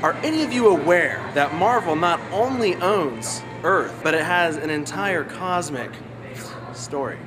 Are any of you aware that Marvel not only owns Earth, but it has an entire cosmic story?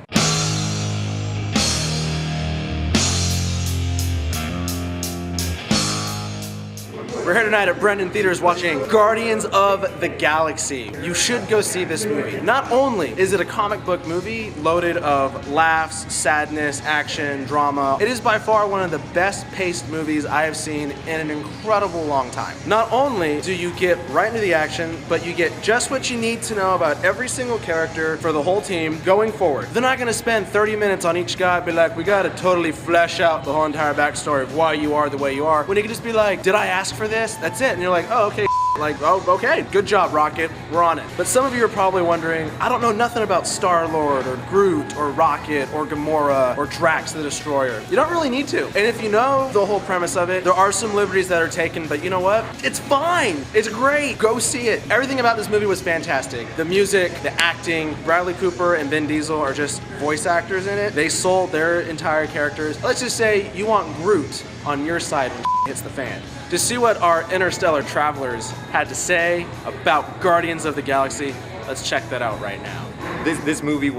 We're here tonight at Brendan Theaters watching Guardians of the Galaxy. You should go see this movie. Not only is it a comic book movie loaded of laughs, sadness, action, drama, it is by far one of the best paced movies I have seen in an incredible long time. Not only do you get right into the action, but you get just what you need to know about every single character for the whole team going forward. They're not gonna spend 30 minutes on each guy and be like, we gotta totally flesh out the whole entire backstory of why you are the way you are. When you can just be like, did I ask for this? That's it. And you're like, oh, okay. Like, oh, okay, good job, Rocket, we're on it. But some of you are probably wondering, I don't know nothing about Star-Lord or Groot or Rocket or Gamora or Drax the Destroyer. You don't really need to. And if you know the whole premise of it, there are some liberties that are taken, but you know what? It's fine. It's great. Go see it. Everything about this movie was fantastic. The music, the acting, Bradley Cooper and Vin Diesel are just voice actors in it. They sold their entire characters. Let's just say you want Groot on your side when hits the fan. To see what our interstellar travelers had to say about Guardians of the Galaxy, let's check that out right now. This movie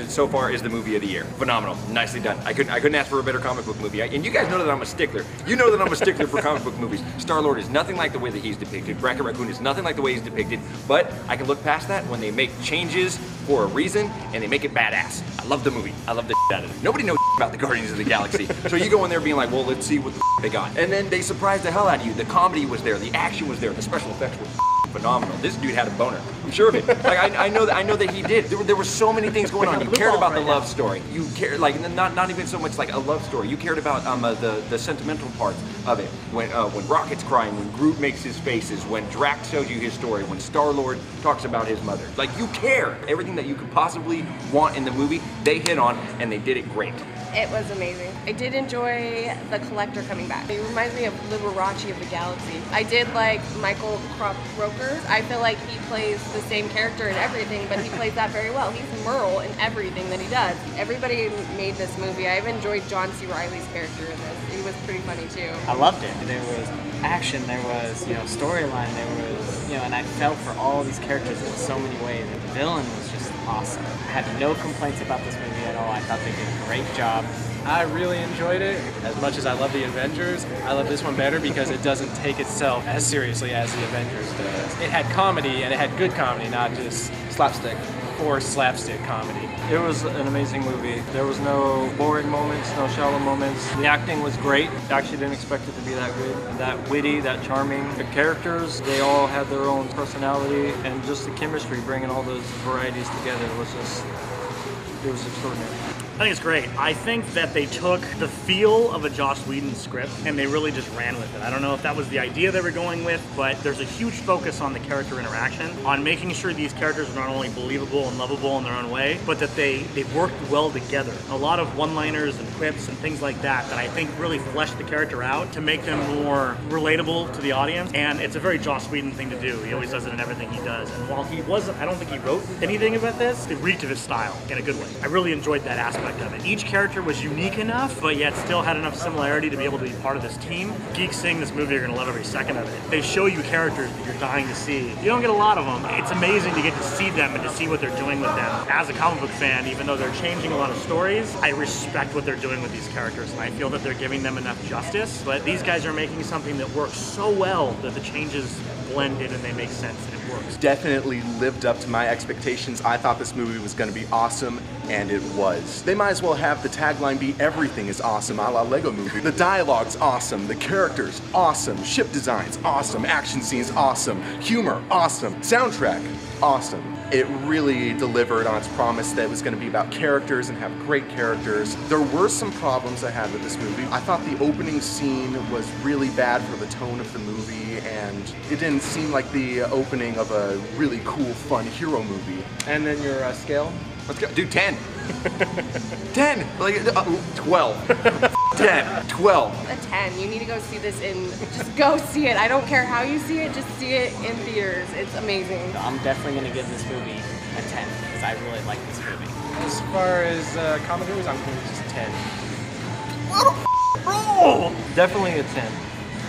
so far is the movie of the year. Phenomenal, nicely done. I couldn't ask for a better comic book movie. And you guys know that I'm a stickler. You know that I'm a stickler for comic book movies. Star-Lord is nothing like the way that he's depicted. Rocket Raccoon is nothing like the way he's depicted. But I can look past that when they make changes for a reason and they make it badass. I love the movie. I love the out of it. Nobody knows about the Guardians of the Galaxy. So you go in there being like, well, let's see what the they got. And then they surprised the hell out of you. The comedy was there, the action was there, the special effects were phenomenal. This dude had a boner. I'm sure of it. Like I know that he did. There were so many things going on. You cared about the love story. You cared like not even so much like a love story. You cared about the sentimental parts of it. When Rocket's crying, when Groot makes his faces, when Drax shows you his story, when Star-Lord talks about his mother. Like you care. Everything that you could possibly want in the movie, they hit on and they did it great. It was amazing. I did enjoy the Collector coming back. He reminds me of Liberace of the Galaxy. I did like Michael Rooker. I feel like he plays the same character in everything, but he plays that very well. He's Merle in everything that he does. Everybody made this movie. I've enjoyed John C. Reilly's character in this. He was pretty funny too. I loved it. There was action, there was, storyline, there was, and I felt for all these characters in so many ways. The villain was just awesome. I had no complaints about this movie at all. I thought they did a great job. I really enjoyed it. As much as I love the Avengers, I love this one better because it doesn't take itself as seriously as the Avengers does. It had comedy, and it had good comedy, not just slapstick or slapstick comedy. It was an amazing movie. There was no boring moments, no shallow moments. The acting was great. I actually didn't expect it to be that good. That witty, that charming. The characters, they all had their own personality, and just the chemistry, bringing all those varieties together was extraordinary. I think it's great. I think that they took the feel of a Joss Whedon script and they really just ran with it. I don't know if that was the idea they were going with, but there's a huge focus on the character interaction, on making sure these characters are not only believable and lovable in their own way, but that they worked well together. A lot of one-liners and quips and things like that I think really fleshed the character out to make them more relatable to the audience, and it's a very Joss Whedon thing to do. He always does it in everything he does, and while I don't think he wrote anything about this, it reeked of his style in a good way. I really enjoyed that aspect of it. Each character was unique enough, but yet still had enough similarity to be able to be part of this team. Geeks seeing this movie are going to love every second of it. They show you characters that you're dying to see. You don't get a lot of them. It's amazing to get to see them and to see what they're doing with them. As a comic book fan, even though they're changing a lot of stories, I respect what they're doing with these characters, and I feel that they're giving them enough justice. But these guys are making something that works so well that the changes blend in and they make sense and it works. Definitely lived up to my expectations. I thought this movie was going to be awesome, and it was. They might as well have the tagline be everything is awesome, a la Lego Movie. The dialogue's awesome, the characters awesome, ship designs awesome, action scenes awesome, humor awesome, soundtrack awesome. It really delivered on its promise that it was going to be about characters and have great characters. There were some problems I had with this movie. I thought the opening scene was really bad for the tone of the movie, and it didn't seem like the opening of a really cool, fun hero movie. And then your scale? Let's go. Do 10. 10. Like 12. 10. 12. A 10. You need to go see this just go see it. I don't care how you see it, just see it in theaters. It's amazing. I'm definitely going to give this movie a 10 because I really like this movie. As far as comic movies, I'm going to just 10. Definitely a 10.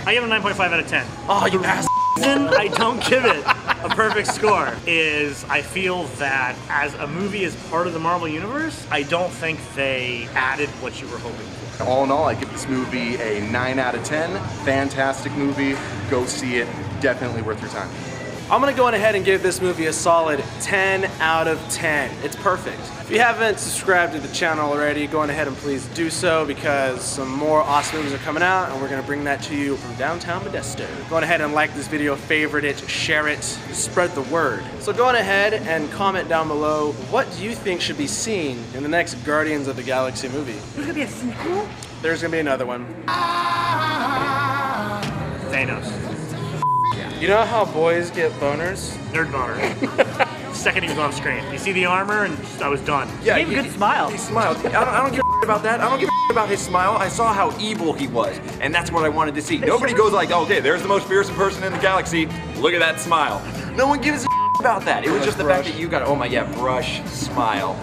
I give it a 9.5 out of 10. Oh, you ass. reason I don't give it a perfect score is I feel that as a movie as part of the Marvel Universe, I don't think they added what you were hoping for. All in all, I give this movie a 9 out of 10. Fantastic movie. Go see it. Definitely worth your time. I'm gonna go on ahead and give this movie a solid 10 out of 10. It's perfect. If you haven't subscribed to the channel already, go on ahead and please do so because some more awesome movies are coming out and we're gonna bring that to you from downtown Modesto. Go on ahead and like this video, favorite it, share it, spread the word. So go on ahead and comment down below, what do you think should be seen in the next Guardians of the Galaxy movie? There's gonna be a sequel? There's gonna be another one. Thanos. You know how boys get boners? Nerd boner. Second he was on screen. You see the armor and I was done. Yeah, He gave a good smile. He smiled. I don't give a about that. I don't give a about his smile. I saw how evil he was, and that's what I wanted to see. Nobody goes like, okay, there's the most fearsome person in the galaxy. Look at that smile. No one gives a about that. It was just the fact that you got, oh my, yeah, brush, smile.